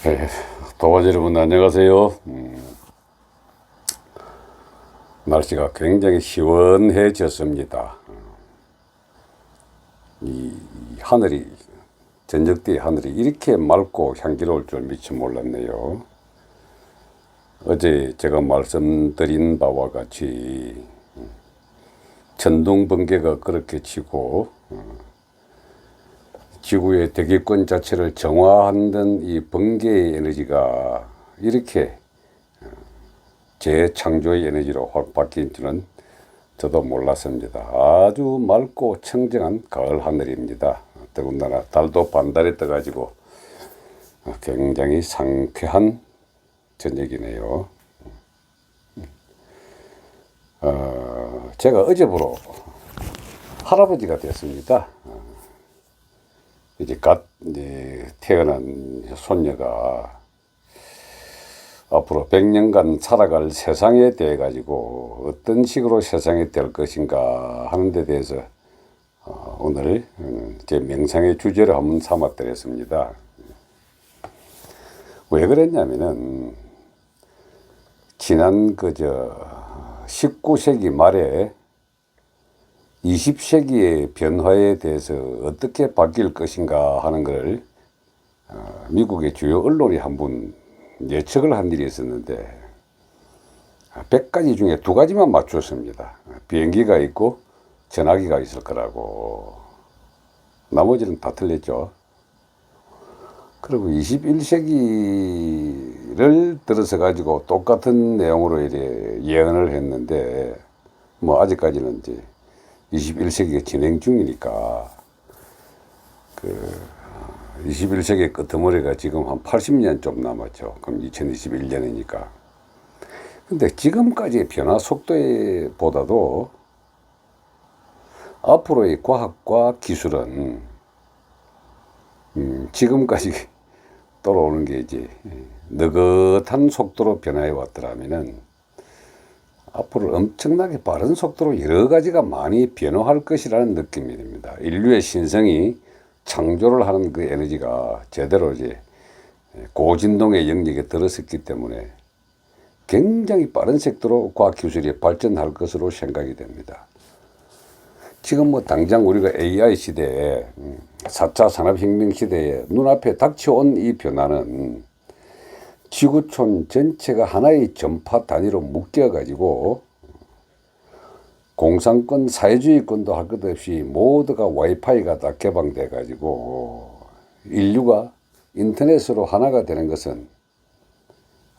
네, 도화지 여러분 안녕하세요. 날씨가 굉장히 시원해졌습니다. 이 하늘이 전적대의 하늘이 이렇게 맑고 향기로울 줄 미처 몰랐네요. 어제 제가 말씀드린 바와 같이 천둥 번개가 그렇게 치고 지구의 대기권 자체를 정화하는 이 번개의 에너지가 이렇게 재창조의 에너지로 확 바뀐 줄은 저도 몰랐습니다. 아주 맑고 청정한 가을 하늘입니다. 더군다나 달도 반달에 떠가지고 굉장히 상쾌한 저녁이네요. 제가 어제부로 할아버지가 됐습니다. 이제 태어난 손녀가 앞으로 100년간 살아갈 세상에 대해 가지고 어떤 식으로 세상이 될 것인가 하는 데 대해서 오늘 제 명상의 주제를 한번 삼아드렸습니다. 왜 그랬냐면은 지난 19세기 말에 20세기의 변화에 대해서 어떻게 바뀔 것인가 하는 걸 미국의 주요 언론이 한번 예측을 한 일이 있었는데 100가지 중에 2가지만 맞췄습니다. 비행기가 있고 전화기가 있을 거라고. 나머지는 다 틀렸죠. 그리고 21세기를 들어서 가지고 똑같은 내용으로 이제 예언을 했는데 아직까지는 이제 21세기가 진행 중이니까 21세기 끄트머리가 지금 한 80년 좀 남았죠. 그럼 2021년이니까. 근데 지금까지의 변화 속도에 보다도 앞으로의 과학과 기술은 지금까지 돌아오는 게 이제 느긋한 속도로 변화해 왔더라면은 앞으로 엄청나게 빠른 속도로 여러 가지가 많이 변화할 것이라는 느낌이 듭니다. 인류의 신성이 창조를 하는 그 에너지가 제대로 이제 고진동의 영역에 들어섰기 때문에 굉장히 빠른 속도로 과학기술이 발전할 것으로 생각이 됩니다. 지금 당장 우리가 AI 시대에 4차 산업혁명 시대에 눈앞에 닥쳐온 이 변화는 지구촌 전체가 하나의 전파 단위로 묶여가지고 공산권, 사회주의권도 할 것 없이 모두가 와이파이가 다 개방돼 가지고 인류가 인터넷으로 하나가 되는 것은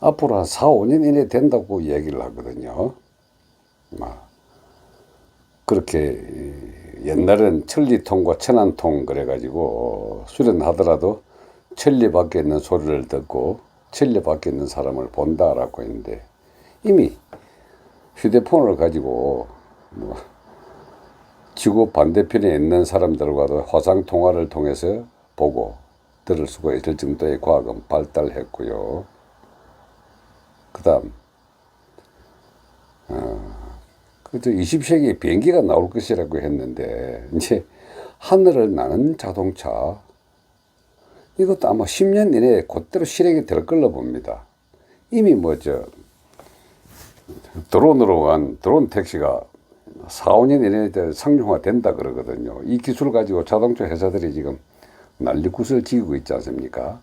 앞으로 한 4, 5년 이내 된다고 얘기를 하거든요. 그렇게 옛날엔 천리통과 천안통 그래가지고 수련하더라도 천리 밖에 있는 소리를 듣고 천리 밖에 있는 사람을 본다라고 했는데 이미 휴대폰을 가지고 지구 반대편에 있는 사람들과도 화상통화를 통해서 보고 들을 수가 있을 정도의 과학은 발달했고요. 그 다음 20세기에 비행기가 나올 것이라고 했는데 이제 하늘을 나는 자동차 이것도 아마 10년 이내에 그대로 실행이 될 걸로 봅니다. 이미 드론으로 한 드론 택시가 4, 5년 이내에 상용화 된다 그러거든요. 이 기술을 가지고 자동차 회사들이 지금 난리굿을 지기고 있지 않습니까?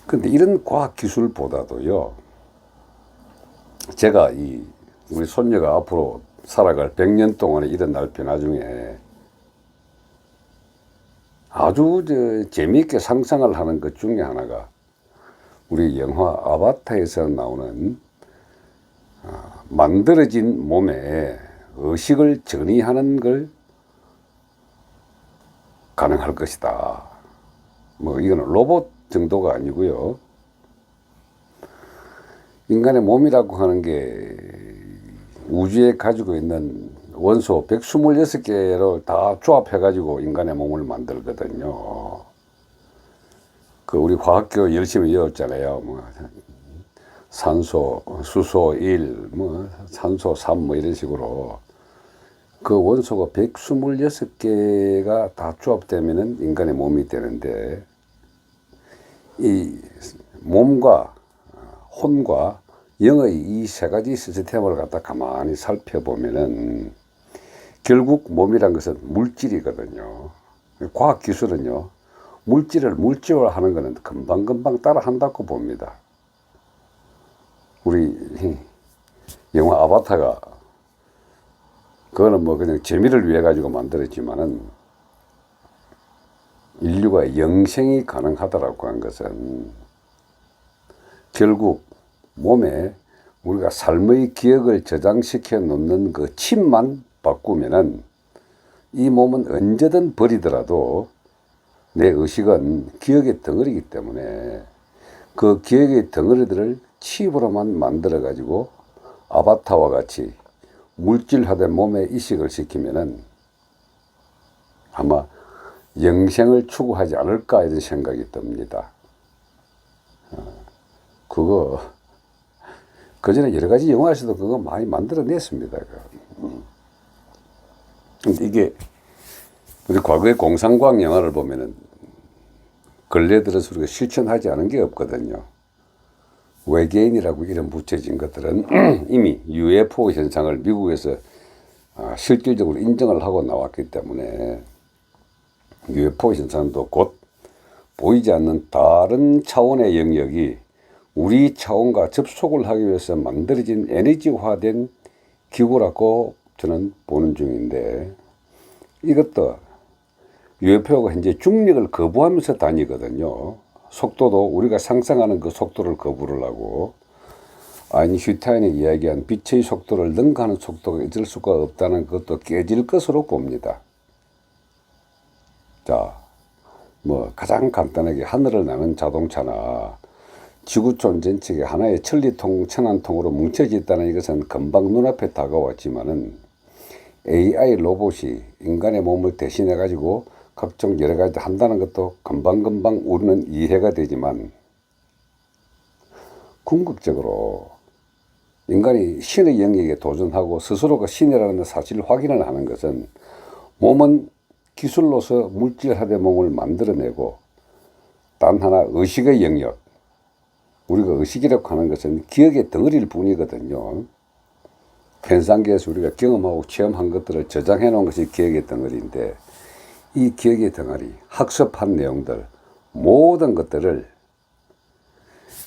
근데 이런 과학 기술보다도요, 제가 우리 손녀가 앞으로 살아갈 100년 동안에 일어날 변화 중에 아주 재미있게 상상을 하는 것 중에 하나가 우리 영화 아바타에서 나오는 만들어진 몸에 의식을 전이하는 걸 가능할 것이다. 이거는 로봇 정도가 아니고요. 인간의 몸이라고 하는 게 우주에 가지고 있는 원소 126개를 다 조합해가지고 인간의 몸을 만들거든요. 우리 과학교 열심히 외웠잖아요. 산소, 수소 1, 산소 3 이런 식으로 그 원소가 126개가 다 조합되면은 인간의 몸이 되는데 이 몸과 혼과 영의 이 세 가지 시스템을 갖다 가만히 살펴보면은 결국 몸이란 것은 물질이거든요. 과학기술은요, 물질을 물질화하는 것은 금방금방 따라한다고 봅니다. 우리 영화 아바타가, 그거는 뭐 그냥 재미를 위해 가지고 만들었지만은 인류가 영생이 가능하다라고 한 것은 결국 몸에 우리가 삶의 기억을 저장시켜 놓는 그 칩만 바꾸면은 이 몸은 언제든 버리더라도 내 의식은 기억의 덩어리이기 때문에 그 기억의 덩어리들을 칩으로만 만들어 가지고 아바타와 같이 물질화된 몸에 이식을 시키면은 아마 영생을 추구하지 않을까 이런 생각이 듭니다. 그거 그전에 여러 가지 영화에서도 그거 많이 만들어냈습니다. 근데 이게 우리 과거의 공상과학 영화를 보면은 근래 들어서 우리가 실천하지 않은 게 없거든요. 외계인이라고 이름 붙여진 것들은 이미 UFO 현상을 미국에서 실질적으로 인정을 하고 나왔기 때문에 UFO 현상도 곧 보이지 않는 다른 차원의 영역이 우리 차원과 접촉을 하기 위해서 만들어진 에너지화된 기구라고 저는 보는 중인데, 이것도 UFO가 현재 중력을 거부하면서 다니거든요. 속도도 우리가 상상하는 그 속도를 거부를 하고, 아인슈타인이 이야기한 빛의 속도를 능가하는 속도가 있을 수가 없다는 것도 깨질 것으로 봅니다. 자, 뭐 가장 간단하게 하늘을 나는 자동차나 지구촌 전체가 하나의 천리통, 천안통으로 뭉쳐져 있다는 이것은 금방 눈앞에 다가왔지만은 AI 로봇이 인간의 몸을 대신해 가지고 각종 여러 가지 한다는 것도 금방금방 우리는 이해가 되지만, 궁극적으로 인간이 신의 영역에 도전하고 스스로가 신이라는 사실을 확인을 하는 것은 몸은 기술로서 물질화된 몸을 만들어내고 단 하나 의식의 영역, 우리가 의식이라고 하는 것은 기억의 덩어리일 뿐이거든요. 현상계에서 우리가 경험하고 체험한 것들을 저장해 놓은 것이 기억의 덩어리인데, 이 기억의 덩어리, 학습한 내용들 모든 것들을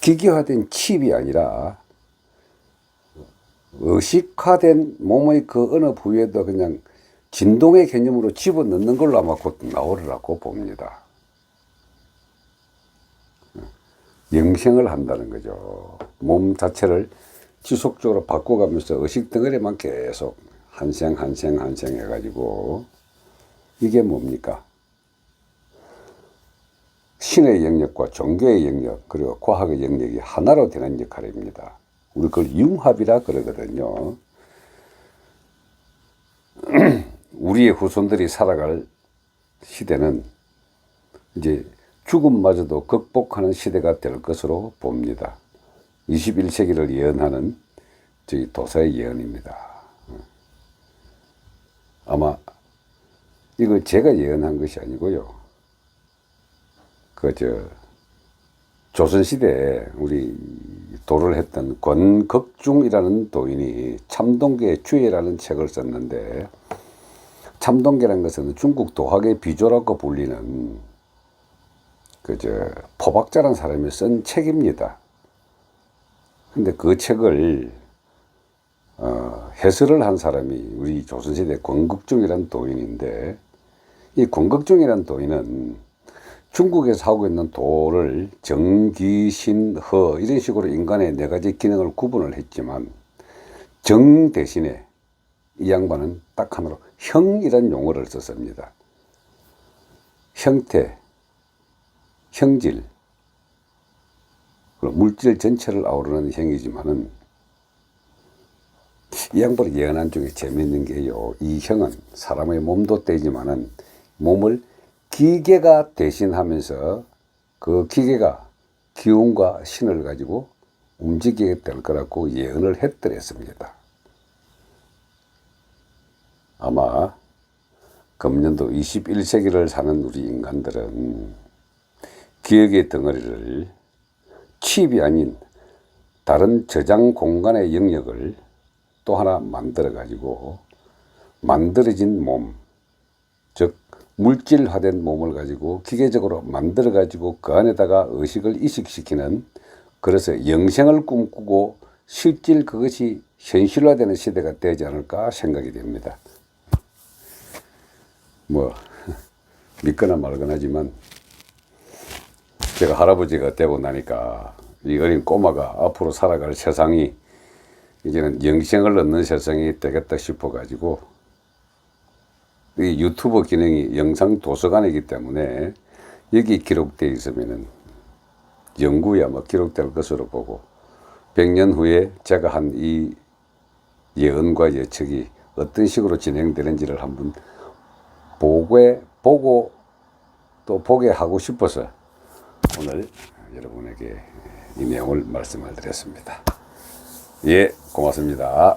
기계화된 칩이 아니라 의식화된 몸의 그 어느 부위에도 그냥 진동의 개념으로 집어넣는 걸로 아마 곧 나오리라고 봅니다. 영생을 한다는 거죠. 몸 자체를 지속적으로 바꿔가면서 의식 덩어리만 계속 한생 해가지고, 이게 뭡니까? 신의 영역과 종교의 영역, 그리고 과학의 영역이 하나로 되는 역할입니다. 우리 그걸 융합이라 그러거든요. 우리의 후손들이 살아갈 시대는 이제 죽음마저도 극복하는 시대가 될 것으로 봅니다. 21세기를 예언하는 저희 도사의 예언입니다. 아마 이걸 제가 예언한 것이 아니고요. 조선시대에 우리 도를 했던 권극중이라는 도인이 참동계의 주예라는 책을 썼는데, 참동계라는 것은 중국 도학의 비조라고 불리는 포박자라는 사람이 쓴 책입니다. 근데 그 책을 해설을 한 사람이 우리 조선시대 권극중이라는 도인인데, 이 권극중이라는 도인은 중국에서 하고 있는 도를 정, 기, 신, 허 이런 식으로 인간의 네 가지 기능을 구분을 했지만, 정 대신에 이 양반은 딱 하나로 형이라는 용어를 썼습니다. 형태, 형질, 물질 전체를 아우르는 형이지만은, 이 양반이 예언한 중에 재미있는 게요, 이 형은 사람의 몸도 떼지만은 몸을 기계가 대신하면서 그 기계가 기운과 신을 가지고 움직이게 될 거라고 예언을 했더랬습니다. 아마 금년도 21세기를 사는 우리 인간들은 기억의 덩어리를 칩이 아닌 다른 저장 공간의 영역을 또 하나 만들어 가지고 만들어진 몸, 즉 물질화된 몸을 가지고 기계적으로 만들어 가지고 그 안에다가 의식을 이식시키는, 그래서 영생을 꿈꾸고 실질 그것이 현실화되는 시대가 되지 않을까 생각이 됩니다. 뭐 믿거나 말거나 하지만 제가 할아버지가 되고 나니까 이 어린 꼬마가 앞으로 살아갈 세상이 이제는 영생을 얻는 세상이 되겠다 싶어 가지고, 이 유튜브 기능이 영상 도서관이기 때문에 여기 기록되어 있으면은 영구야 뭐 기록될 것으로 보고, 100년 후에 제가 한 이 예언과 예측이 어떤 식으로 진행되는지를 한번 보고 또 보게 하고 싶어서 오늘 여러분에게 이 내용을 말씀을 드렸습니다. 예, 고맙습니다.